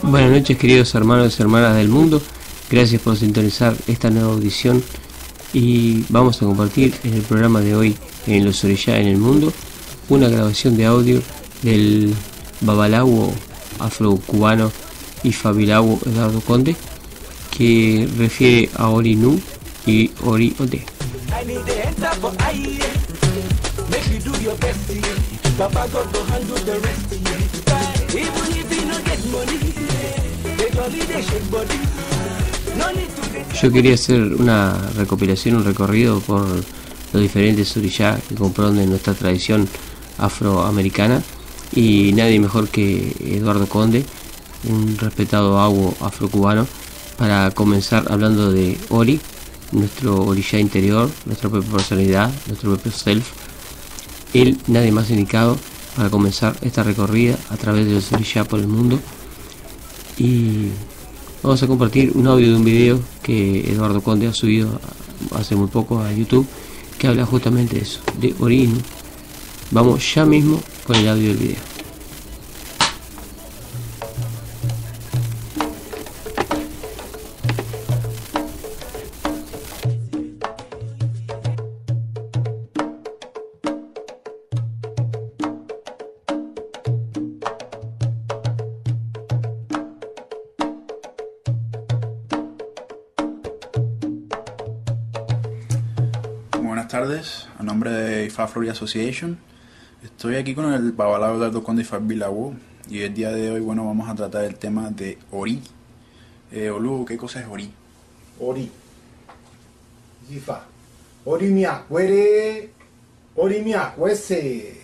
Buenas noches, queridos hermanos y hermanas del mundo. Gracias por sintonizar esta nueva audición y vamos a compartir en el programa de hoy en Los Orishá en el Mundo una grabación de audio del babalawo afrocubano y fabilawo Eduardo Conde, que refiere a Ori Nu y Ori Ode. Yo quería hacer una recopilación, un recorrido por los diferentes orishá que comprenden nuestra tradición afroamericana, y nadie mejor que Eduardo Conde, un respetado awo afrocubano, para comenzar hablando de Ori, nuestro orishá interior, nuestra propia personalidad, nuestro propio self. Él, nadie más indicado para comenzar esta recorrida a través de los orishá por el mundo. Y vamos a compartir un audio de un video que Eduardo Conde ha subido hace muy poco a YouTube, que habla justamente de eso, de Ori Nu. Vamos ya mismo con el audio del video. Buenas tardes, a nombre de Ifa Florida Association. Estoy aquí con el babalawo Eduardo Conde y fabilawo, y el día de hoy, bueno, vamos a tratar el tema de Ori. Olu, ¿qué cosa es Ori? Ori. Ifa. Ori mi acuere. Ori mi acuese.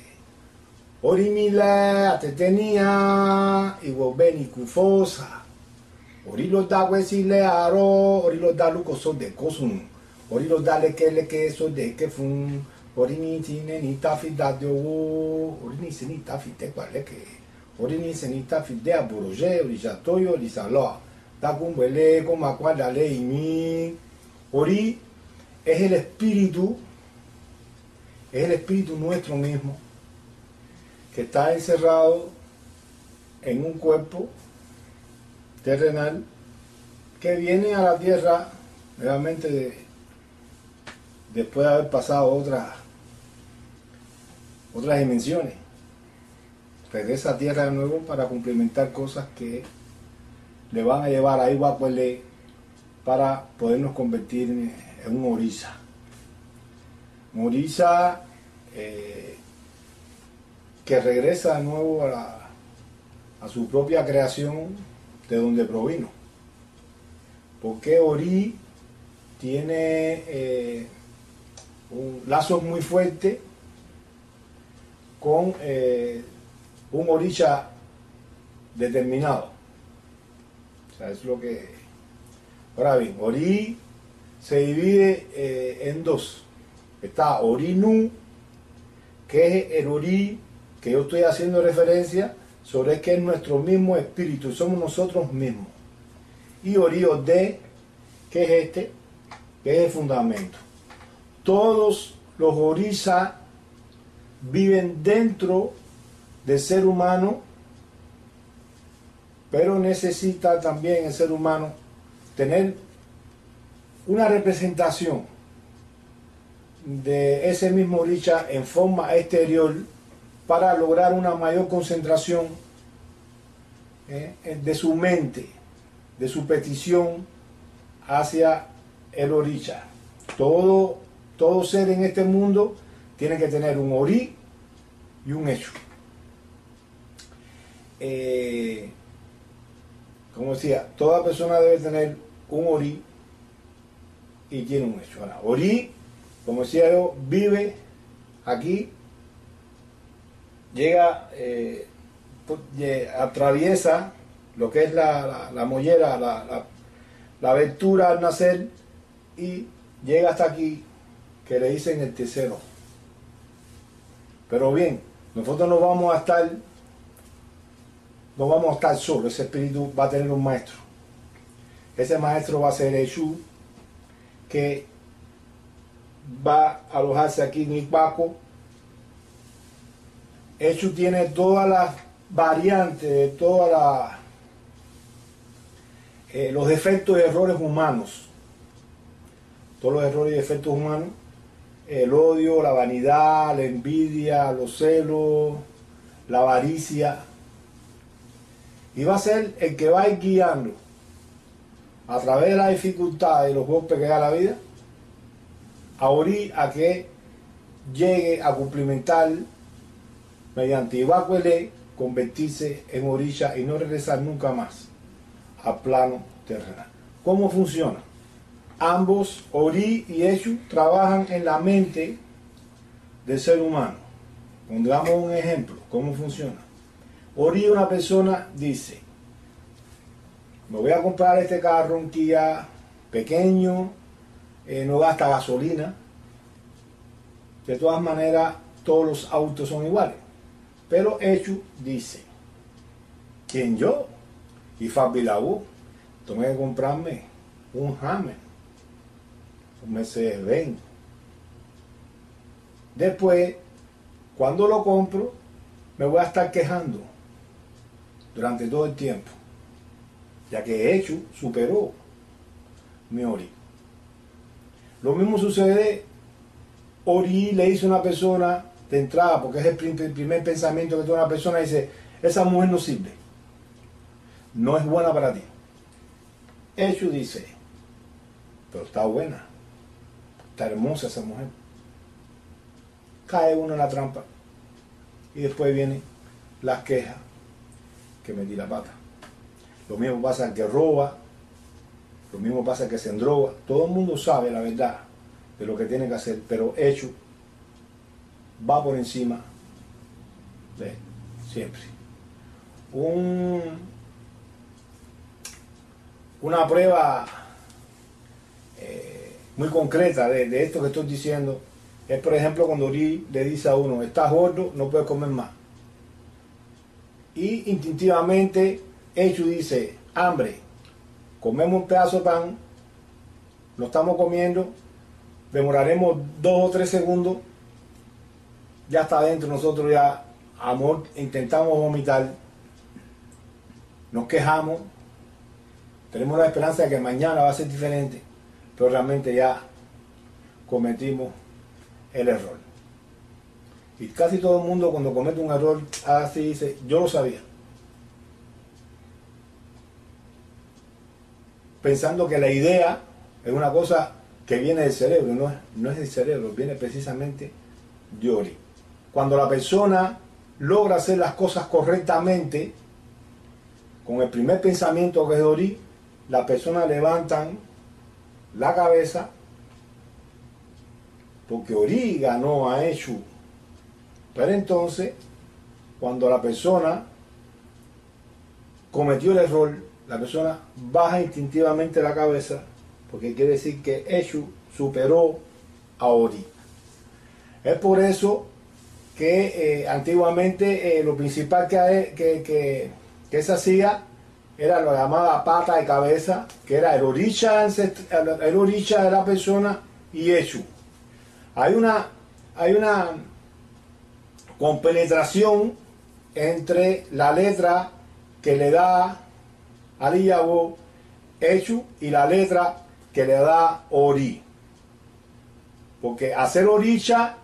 Ori mi la atetenia. Iwo beni kufosa. Ori lo da wesi le aro. Ori lo da luko so de kosun. Ori lo da leke so de kefun. Ori ni tine ni tafi da diowo. Ori ni se ni tafi te kwa leke. Ori ni se ni tafi de aboroje. Ori jatoyo, ori saloa. Da kumbele, koma kwa dale imi. Ori es el espíritu nuestro mismo, que está encerrado en un cuerpo terrenal que viene a la tierra nuevamente después de haber pasado otras dimensiones. Regresa a tierra de nuevo para cumplimentar cosas que le van a llevar a Iwakwele para podernos convertir en un orisa. Un orisa que regresa de nuevo a su propia creación de donde provino. Porque Ori tiene un lazo muy fuerte con un orisha determinado. O sea, es lo que... Ahora bien, Ori se divide en dos. Está Ori Nu, que es el Ori que yo estoy haciendo referencia sobre que es nuestro mismo espíritu, somos nosotros mismos. Y Ori Ode, que es este, que es el fundamento. Todos los orishas viven dentro del ser humano, pero necesita también el ser humano tener una representación de ese mismo orisha en forma exterior para lograr una mayor concentración de su mente, de su petición hacia el orisha. Todo ser en este mundo tiene que tener un ori y un hecho. Como decía, toda persona debe tener un ori y tiene un hecho. Ahora, ori, como decía yo, vive aquí, llega, atraviesa lo que es la mollera, la abertura al nacer, y llega hasta aquí, que le dicen el tercero. Pero bien, nosotros no vamos a estar solos. Ese espíritu va a tener un maestro. Ese maestro va a ser Eshu, que va a alojarse aquí en Ipaco. Exu tiene todas las variantes de todas los defectos y errores humanos. Todos los errores y defectos humanos. El odio, la vanidad, la envidia, los celos, la avaricia. Y va a ser el que va a ir guiando a través de la dificultad y los golpes que da la vida a Ori a que llegue a cumplimentar mediante Ibacuelé, convertirse en orilla y no regresar nunca más al plano terrenal. ¿Cómo funciona? Ambos, Ori y Exu, trabajan en la mente del ser humano. Pongamos un ejemplo, ¿cómo funciona? Ori, una persona, dice: me voy a comprar este carro, un Kia pequeño, no gasta gasolina. De todas maneras, todos los autos son iguales. Pero Exu dice: ¿quién yo? Y Fabi Laú, tengo que comprarme un Hammer, un Mercedes-Benz. Después, cuando lo compro, me voy a estar quejando durante todo el tiempo, ya que Exu superó mi Ori. Lo mismo sucede, Ori le dice a una persona de entrada, porque es el primer pensamiento que tiene una persona, dice: esa mujer no sirve, no es buena para ti. Exu dice: pero está buena, está hermosa esa mujer. Cae uno en la trampa y después vienen las quejas, que metí la pata. Lo mismo pasa al que roba, lo mismo pasa al que se endroga. Todo el mundo sabe la verdad de lo que tiene que hacer, pero Exu va por encima de siempre. Una prueba muy concreta de esto que estoy diciendo es, por ejemplo, cuando Ori le dice a uno: estás gordo, no puedes comer más. Y instintivamente Exu dice: hambre, comemos un pedazo de pan, lo estamos comiendo, demoraremos 2 o 3 segundos, ya está dentro nosotros, ya amor, intentamos vomitar, nos quejamos, tenemos la esperanza de que mañana va a ser diferente, pero realmente ya cometimos el error. Y casi todo el mundo, cuando comete un error así, dice: yo lo sabía, pensando que la idea es una cosa que viene del cerebro. No es del cerebro, viene precisamente de Ori. Cuando la persona logra hacer las cosas correctamente, con el primer pensamiento, que es de Ori, las personas levantan la cabeza, porque Ori ganó a Exu. Pero entonces, cuando la persona cometió el error, la persona baja instintivamente la cabeza, porque quiere decir que Exu superó a Ori. Es por eso que antiguamente lo principal que se hacía era lo llamada pata de cabeza, que era el orisha de la persona y Exu. Hay una compenetración entre la letra que le da Aliyabo Exu y la letra que le da Ori. Porque hacer orisha,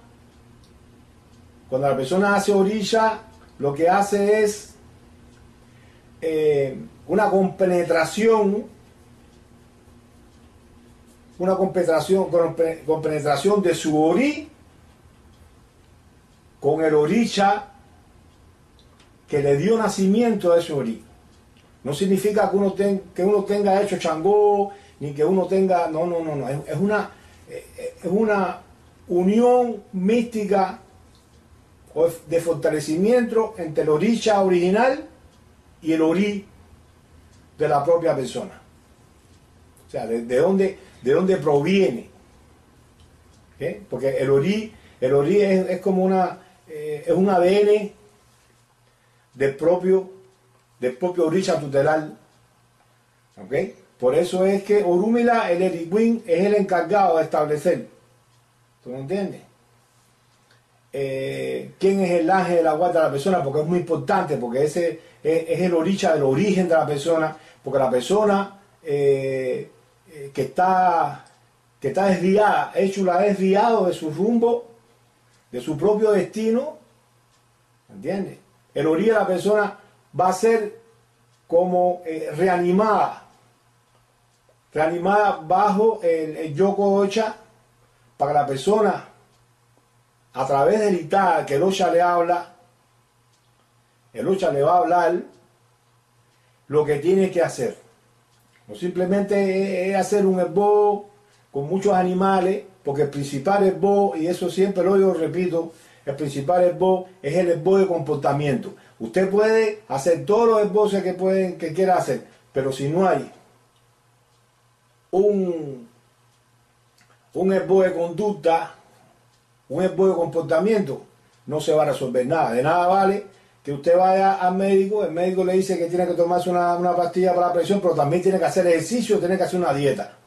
cuando la persona hace orisha, lo que hace es una compenetración de su Ori con el orisha que le dio nacimiento a ese Ori. No significa que uno tenga hecho Changó, ni que uno tenga... No. Es una unión mística de fortalecimiento entre el orisha original y el Ori de la propia persona. O sea, de dónde proviene. ¿Okay? Porque el Ori es como es un ADN del propio orisha tutelar. ¿Okay? Por eso es que Orúmila, el Eriwin, es el encargado de establecer. ¿Tú me entiendes? ¿Quién es el ángel de la guarda de la persona? Porque es muy importante, porque ese es el oricha del origen de la persona, porque la persona que está desviada, hecho la ha desviado de su rumbo, de su propio destino, ¿entiendes? El origen de la persona va a ser como reanimada bajo el Yoko Ocha, para que la persona, a través del Itá, que el Ocha le habla, el Ocha le va a hablar lo que tiene que hacer. No simplemente es hacer un esbo con muchos animales, porque el principal esbo, y eso siempre lo repito, el principal esbo es el esbo de comportamiento. Usted puede hacer todos los esbozos que quiera hacer, pero si no hay un esbo de conducta, un esbo de comportamiento, no se va a resolver nada. De nada vale que usted vaya al médico, el médico le dice que tiene que tomarse una pastilla para la presión, pero también tiene que hacer ejercicio, tiene que hacer una dieta.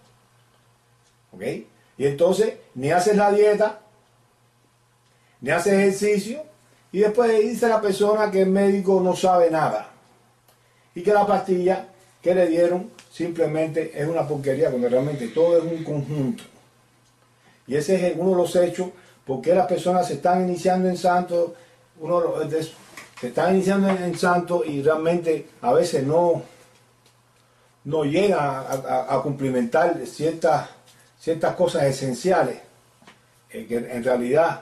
¿Ok? Y entonces, ni haces la dieta, ni haces ejercicio, y después dice la persona que el médico no sabe nada. Y que la pastilla que le dieron simplemente es una porquería, cuando realmente todo es un conjunto. Y ese es uno de los hechos, porque las personas se están iniciando en santo, se están iniciando en santo y realmente a veces no llegan a cumplimentar ciertas cosas esenciales que en realidad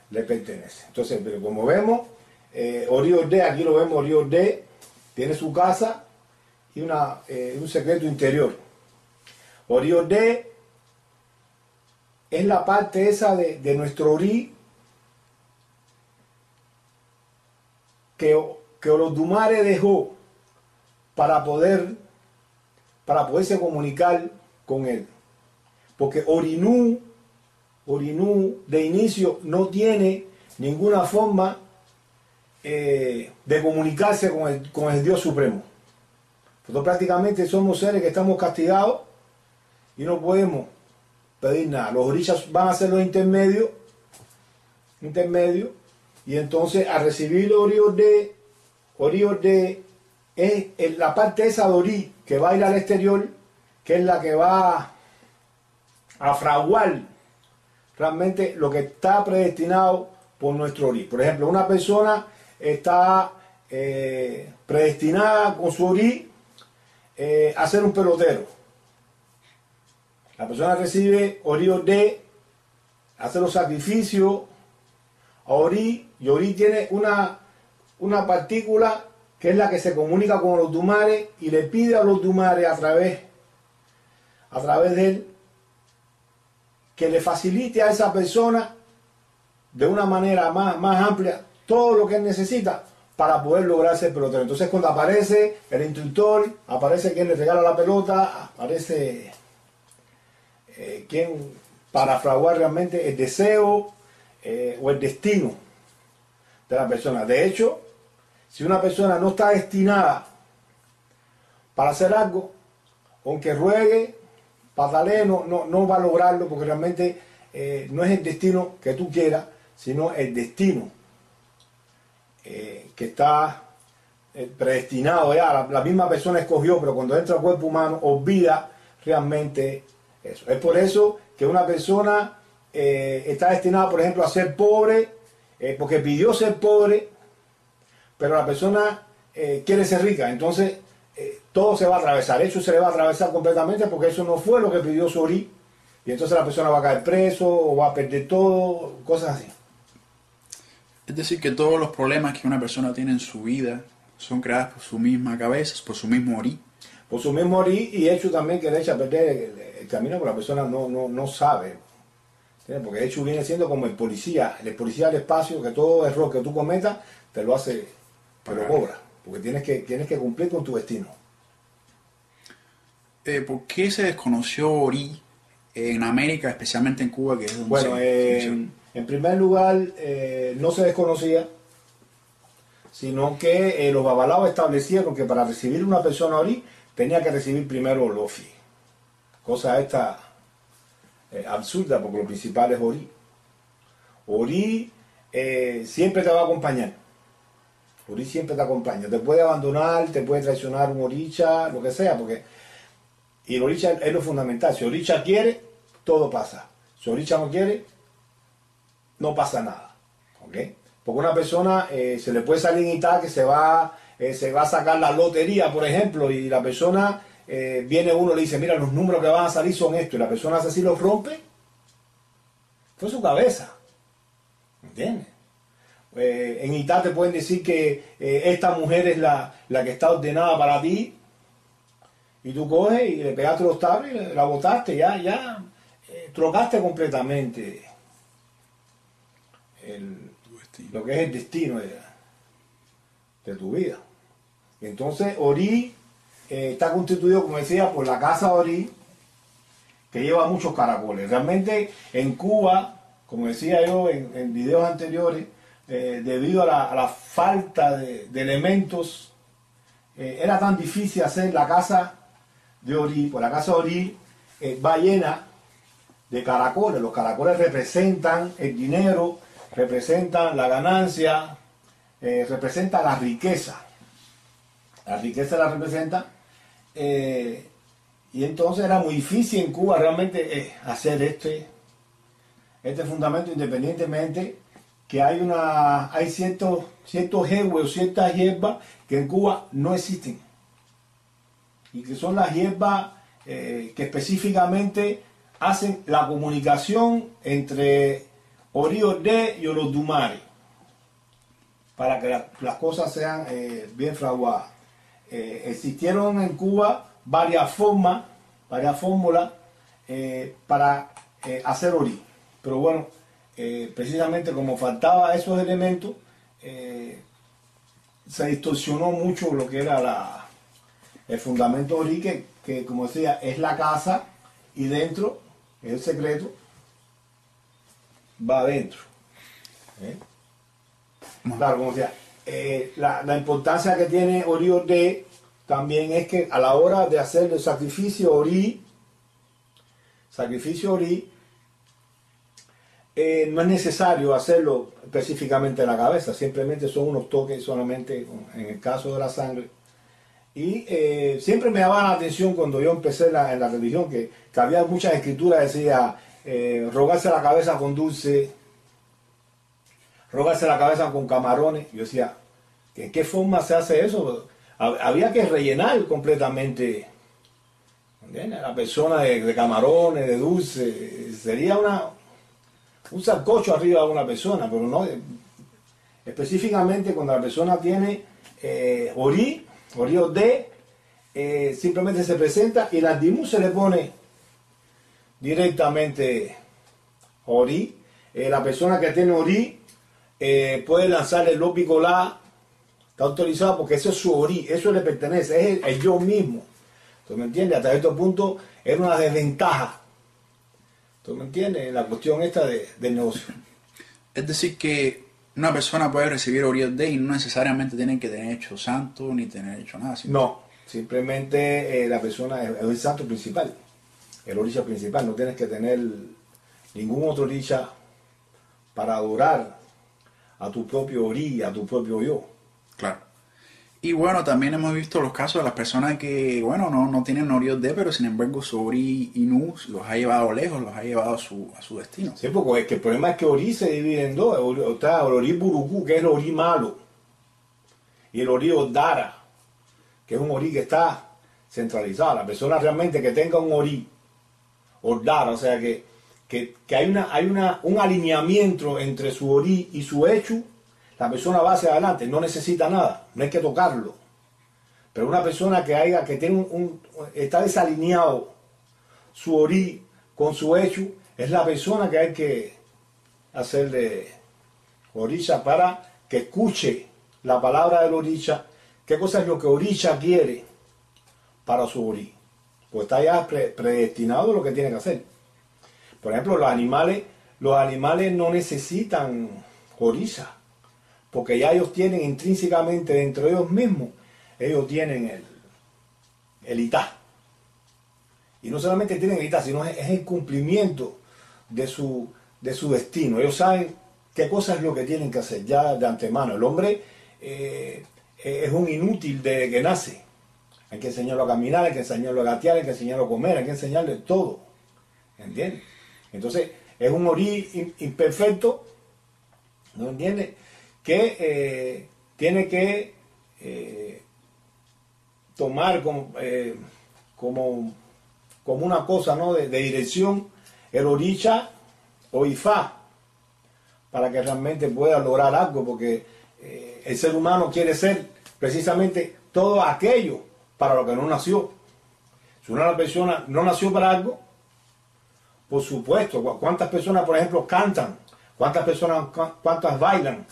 le pertenecen. Entonces, pero como vemos, Ori Orde, aquí lo vemos, Ori Orde tiene su casa y un secreto interior. Ori Orde es la parte esa de nuestro Ori que Olodumare dejó para poderse comunicar con él. Porque Orinu de inicio no tiene ninguna forma de comunicarse con el Dios Supremo. Nosotros prácticamente somos seres que estamos castigados y no podemos pedir nada. Los orishas van a ser los intermedios, y entonces al recibir Ori Orde es la parte esa de Ori que va a ir al exterior, que es la que va a fraguar realmente lo que está predestinado por nuestro Ori. Por ejemplo, una persona está predestinada con su Ori a ser un pelotero. La persona recibe Ori Orde, hace los sacrificios a Ori, y Ori tiene una partícula que es la que se comunica con los Dumares y le pide a los Dumares a través de él que le facilite a esa persona de una manera más amplia todo lo que él necesita para poder lograr ser pelotero. Entonces cuando aparece el instructor, aparece quien le regala la pelota, aparece quien para fraguar realmente el deseo o el destino de la persona. De hecho, si una persona no está destinada para hacer algo, aunque ruegue, patalee, no va a lograrlo, porque realmente no es el destino que tú quieras, sino el destino que está predestinado ya. La misma persona escogió, pero cuando entra al cuerpo humano olvida realmente eso. Es por eso que una persona está destinada, por ejemplo, a ser pobre, porque pidió ser pobre, pero la persona quiere ser rica. Entonces todo se va a atravesar, eso se le va a atravesar completamente, porque eso no fue lo que pidió su Ori, y entonces la persona va a caer preso o va a perder todo, cosas así. Es decir, que todos los problemas que una persona tiene en su vida son creados por su misma cabeza, por su mismo Ori. Por su mismo Ori, y hecho también que le echa a perder el camino, porque la persona no sabe. ¿Entiendes? Porque de hecho viene siendo como el policía del espacio, que todo error que tú cometas te lo hace, te lo cobra, porque tienes que cumplir con tu destino. ¿Por qué se desconoció Ori en América, especialmente en Cuba, que es donde bueno, en primer lugar, no se desconocía, sino que los babalaos establecieron que para recibir una persona Ori tenía que recibir primero Lofi. Cosa esta absurda, porque lo principal es Ori. Ori siempre te va a acompañar. Ori siempre te acompaña. Te puede abandonar, te puede traicionar un Orisha, lo que sea, porque... Y el Orisha es lo fundamental. Si Orisha quiere, todo pasa. Si Orisha no quiere, no pasa nada. ¿Ok? Porque una persona se le puede salir en Itá que se va a sacar la lotería, por ejemplo, y la persona, viene uno y le dice, mira, los números que van a salir son estos, y la persona hace así, los rompe, fue su cabeza. ¿Entiendes? En Itá te pueden decir que esta mujer es la que está ordenada para ti, y tú coges y le pegaste los tablos y la botaste, ya trocaste completamente lo que es el destino de tu vida. Y entonces Ori está constituido, como decía, por la casa Ori, que lleva muchos caracoles. Realmente en Cuba, como decía yo en videos anteriores, debido a la falta de elementos, era tan difícil hacer la casa de Ori. Pues la casa Ori va llena de caracoles. Los caracoles representan el dinero, representan la ganancia, representan la riqueza. La riqueza la representa. Y entonces era muy difícil en Cuba realmente hacer este fundamento, independientemente que hay ciertos jehue o ciertas hierbas que en Cuba no existen. Y que son las hierbas que específicamente hacen la comunicación entre Ori Orde y Olodumare, para que las cosas sean bien fraguadas. Existieron en Cuba varias fórmulas para hacer Ori, pero bueno, precisamente como faltaba esos elementos, se distorsionó mucho lo que era el fundamento Ori, que como decía, es la casa, y dentro es el secreto, va adentro. Claro, como decía, la importancia que tiene Ori Orde también es que a la hora de hacer el sacrificio Ori, no es necesario hacerlo específicamente en la cabeza, simplemente son unos toques solamente en el caso de la sangre. Y siempre me llamaba la atención cuando yo empecé en la religión que había muchas escrituras, decía rogarse la cabeza con dulce, rogarse la cabeza con camarones. Yo decía, ¿en qué forma se hace eso? Había que rellenar completamente, ¿entiendes? La persona de camarones, de dulce, sería un sancocho arriba de una persona, pero no, específicamente cuando la persona tiene Ori Orde, simplemente se presenta y la Dimu se le pone directamente Ori. La persona que tiene Ori puede lanzar el Lopicolá, está autorizado porque eso es su Ori, eso le pertenece, es el yo mismo. ¿Tú me entiendes? Hasta este punto era una desventaja. ¿Tú me entiendes? La cuestión esta del negocio. Es decir, que una persona puede recibir Ori Orde y no necesariamente tiene que tener hecho santo ni tener hecho nada. No, simplemente la persona es el santo principal, el orisha principal. No tienes que tener ningún otro orisha para adorar a tu propio Ori, a tu propio yo. Claro. Y bueno, también hemos visto los casos de las personas que, bueno, no tienen Ori Orde, pero sin embargo su Ori Inu los ha llevado lejos, los ha llevado a su destino. Sí, porque es que el problema es que Ori se divide en dos. Está el Ori Buruku, que es el Ori malo, y el Ori Odara, que es un Ori que está centralizado. La persona realmente que tenga un Ori Odara, o sea que hay un alineamiento entre su Ori y su Echu, la persona va hacia adelante, no necesita nada, no hay que tocarlo. Pero una persona que tiene está desalineado su Ori con su Echu, es la persona que hay que hacerle Orisha para que escuche la palabra del Orisha, qué cosa es lo que Orisha quiere para su Ori. Pues está ya predestinado lo que tiene que hacer. Por ejemplo, los animales no necesitan Orisha, porque ya ellos tienen intrínsecamente dentro de ellos mismos, ellos tienen el Itá. Y no solamente tienen el Itá, sino es el cumplimiento de su destino. Ellos saben qué cosa es lo que tienen que hacer ya de antemano. El hombre es un inútil desde que nace. Hay que enseñarlo a caminar, hay que enseñarlo a gatear, hay que enseñarlo a comer, hay que enseñarle todo. ¿Entiendes? Entonces, es un orí imperfecto, ¿no entiendes? Que tiene que tomar como una cosa, ¿no? de dirección el oricha o ifá, para que realmente pueda lograr algo, porque el ser humano quiere ser precisamente todo aquello para lo que no nació. Si una persona no nació para algo, por supuesto, ¿cuántas personas, por ejemplo, cantan? ¿Cuántas bailan?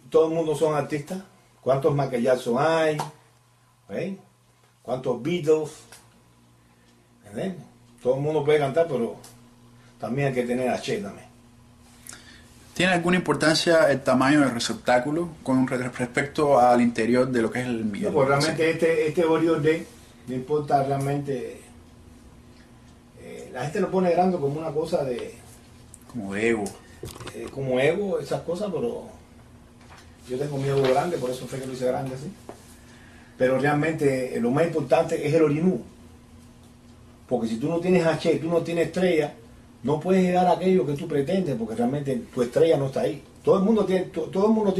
¿Todo el mundo son artistas? ¿Cuántos Michael Jackson hay? ¿Cuántos Beatles? ¿Entiendes? Todo el mundo puede cantar, pero también hay que tener H también. ¿Tiene alguna importancia el tamaño del receptáculo con respecto al interior de lo que es el no, pues realmente este Oriole no importa realmente. La gente lo pone grande como una cosa de... como ego. Como ego, esas cosas, pero yo tengo mi ego grande, por eso fue que lo hice grande así. Pero realmente lo más importante es el Orinú. Porque si tú no tienes H, tú no tienes estrella, no puedes llegar a aquello que tú pretendes, porque realmente tu estrella no está ahí. Todo el mundo tiene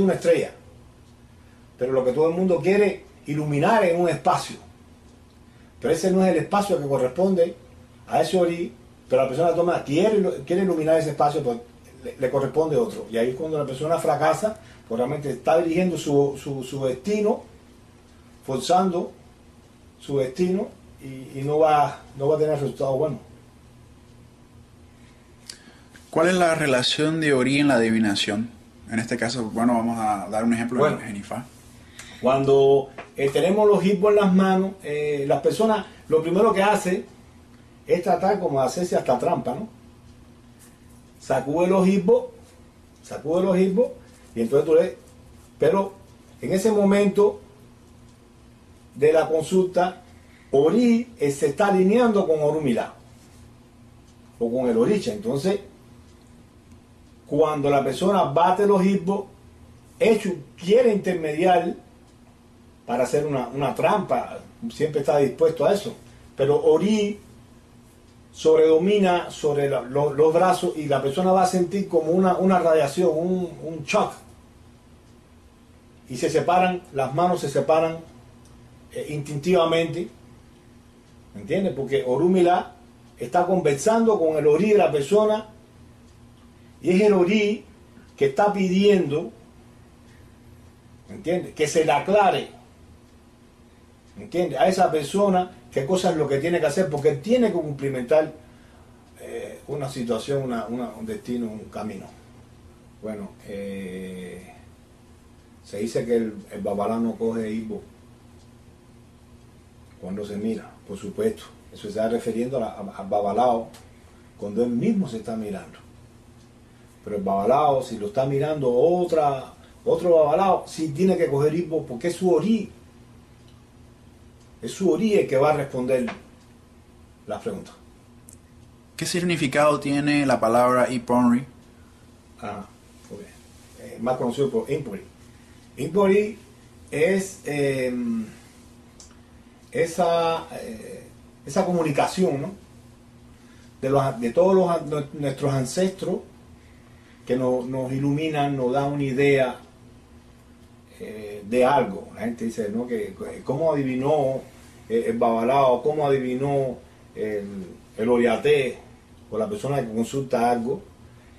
una estrella, pero lo que todo el mundo quiere iluminar en un espacio. Pero ese no es el espacio que corresponde a ese orí, pero la persona quiere iluminar ese espacio, pues le corresponde otro. Y ahí cuando la persona fracasa, pues realmente está dirigiendo su destino, forzando su destino, y no va a tener resultados buenos. ¿Cuál es la relación de Orí en la adivinación? En este caso, bueno, vamos a dar un ejemplo en Ifá. Cuando tenemos los hippos en las manos, las personas lo primero que hace es tratar como de hacerse hasta trampa, ¿no? Sacude los hippos, y entonces tú le... Pero en ese momento de la consulta, Orí se está alineando con Orumilá o con el Oricha. Entonces, cuando la persona bate los hippos, Echu quiere intermediar para hacer una trampa, siempre está dispuesto a eso, pero Orí sobredomina sobre los brazos y la persona va a sentir como una radiación, un shock, y se separan, las manos se separan instintivamente, ¿entiendes? Porque Orumilá está conversando con el Orí de la persona, y es el Orí que está pidiendo, ¿entiendes?, que se le aclare, ¿entiendes?, a esa persona qué cosa es lo que tiene que hacer, porque tiene que cumplimentar una situación, un destino, un camino. Bueno, se dice que el babalá no coge hipo cuando se mira, por supuesto. Eso se está refiriendo al babalao cuando él mismo se está mirando. Pero el babalao, si lo está mirando otro babalao, sí tiene que coger hipo porque es su orí. Es su orí el que va a responder la pregunta. ¿Qué significado tiene la palabra Iponri? Más conocido por Impuri. Impuri es esa comunicación, ¿no?, de todos nuestros ancestros que nos iluminan, nos dan una idea de algo. La gente dice, ¿no?, que cómo adivinó el babalao, cómo adivinó el oriaté, o la persona que consulta algo,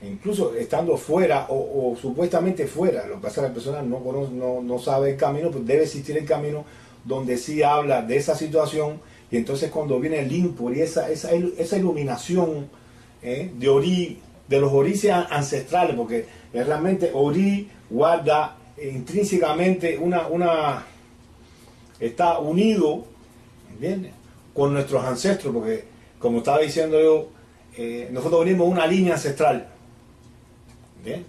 incluso estando fuera o supuestamente fuera. Lo que pasa es que la persona no sabe el camino, pero debe existir el camino donde sí habla de esa situación, y entonces cuando viene el Impur y esa iluminación de Orí, de los oríes ancestrales, porque realmente Orí guarda intrínsecamente está unido, ¿entiendes?, con nuestros ancestros, porque como estaba diciendo yo, nosotros venimos de una línea ancestral, ¿entiendes?,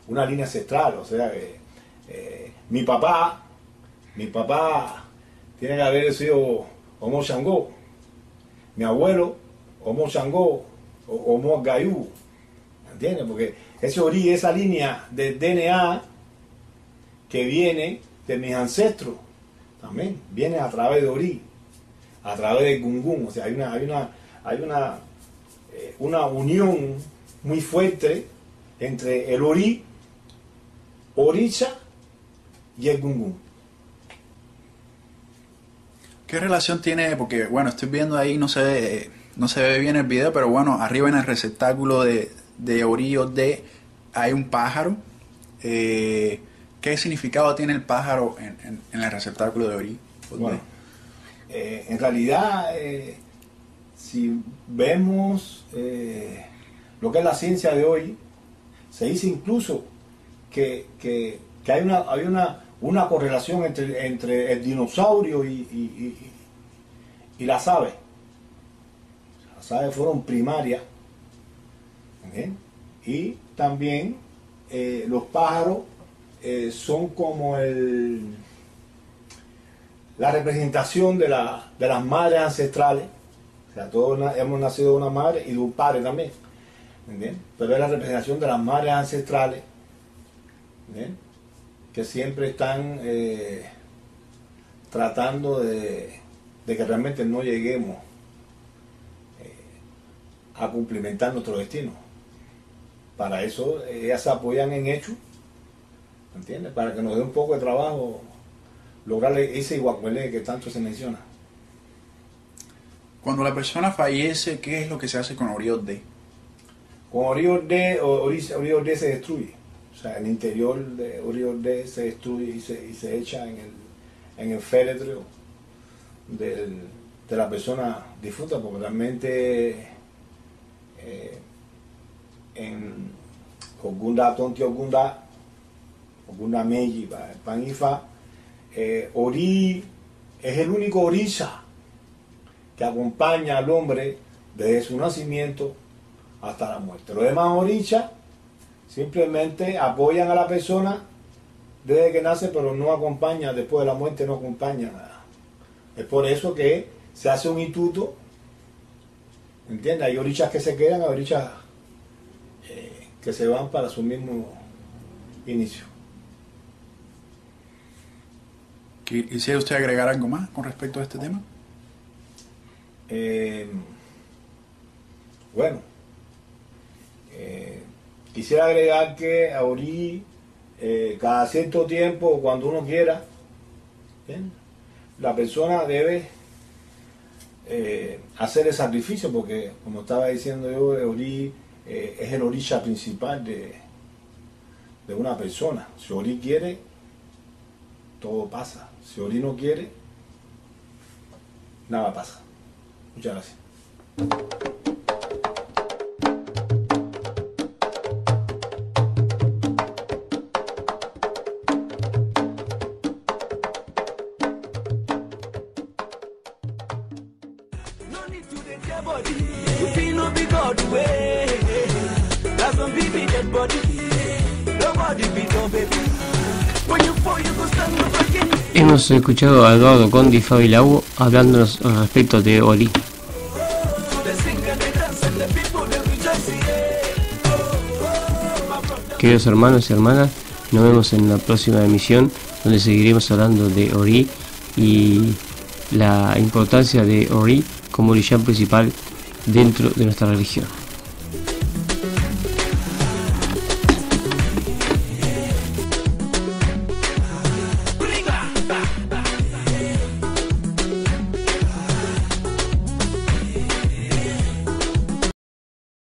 una línea ancestral, o sea, mi papá tiene que haber sido Omo Shango. Mi abuelo, Omo Shango, Omo Gayú. ¿Entiendes? Porque ese Ori, esa línea de DNA que viene de mis ancestros, también viene a través de Ori, a través de Gungun. O sea, hay una unión muy fuerte entre el Ori, Orisha y el Gungun. ¿Qué relación tiene? Porque, bueno, estoy viendo ahí, no se ve bien el video, pero bueno, arriba en el receptáculo de Ori Ode hay un pájaro. ¿Qué significado tiene el pájaro en el receptáculo de Ori Ode? Bueno, en realidad, si vemos lo que es la ciencia de hoy, se dice incluso que hay una correlación entre el dinosaurio y las aves. Las aves fueron primarias, ¿okay? Y también los pájaros son como la representación de las madres ancestrales. O sea, todos hemos nacido de una madre y de un padre también, ¿entiendes? Pero es la representación de las madres ancestrales, ¿entiendes?, que siempre están tratando de que realmente no lleguemos a cumplimentar nuestro destino. Para eso ellas se apoyan en hechos, ¿entiendes?, para que nos dé un poco de trabajo lograr ese iguacuelé que tanto se menciona. Cuando la persona fallece, ¿qué es lo que se hace con Ori Ode? Con Ori Ode se destruye. O sea, el interior de Ori Ode se destruye y se echa en el féretro de la persona difunta, porque realmente en Ogunda Tonti Ogunda Meji, Panifa, Ori es el único orisha que acompaña al hombre desde su nacimiento hasta la muerte. Los demás orishas simplemente apoyan a la persona desde que nace, pero no acompañan, después de la muerte no acompañan nada. Es por eso que se hace un instituto, ¿entiendes? Hay orishas que se quedan, hay orishas que se van para su mismo inicio. ¿Quisiera usted agregar algo más con respecto a este tema? Bueno, quisiera agregar que a Ori, cada cierto tiempo, cuando uno quiera, ¿bien?, la persona debe hacer el sacrificio, porque, como estaba diciendo yo, Ori es el orisha principal de una persona. Si Ori quiere, todo pasa. Si Ori no quiere, nada pasa. Muchas gracias. Hemos escuchado a Eduardo Conde y Fabi Lago hablándonos al respecto de Ori. Queridos hermanos y hermanas, nos vemos en la próxima emisión, donde seguiremos hablando de Ori y la importancia de Ori como orishá principal dentro de nuestra religión.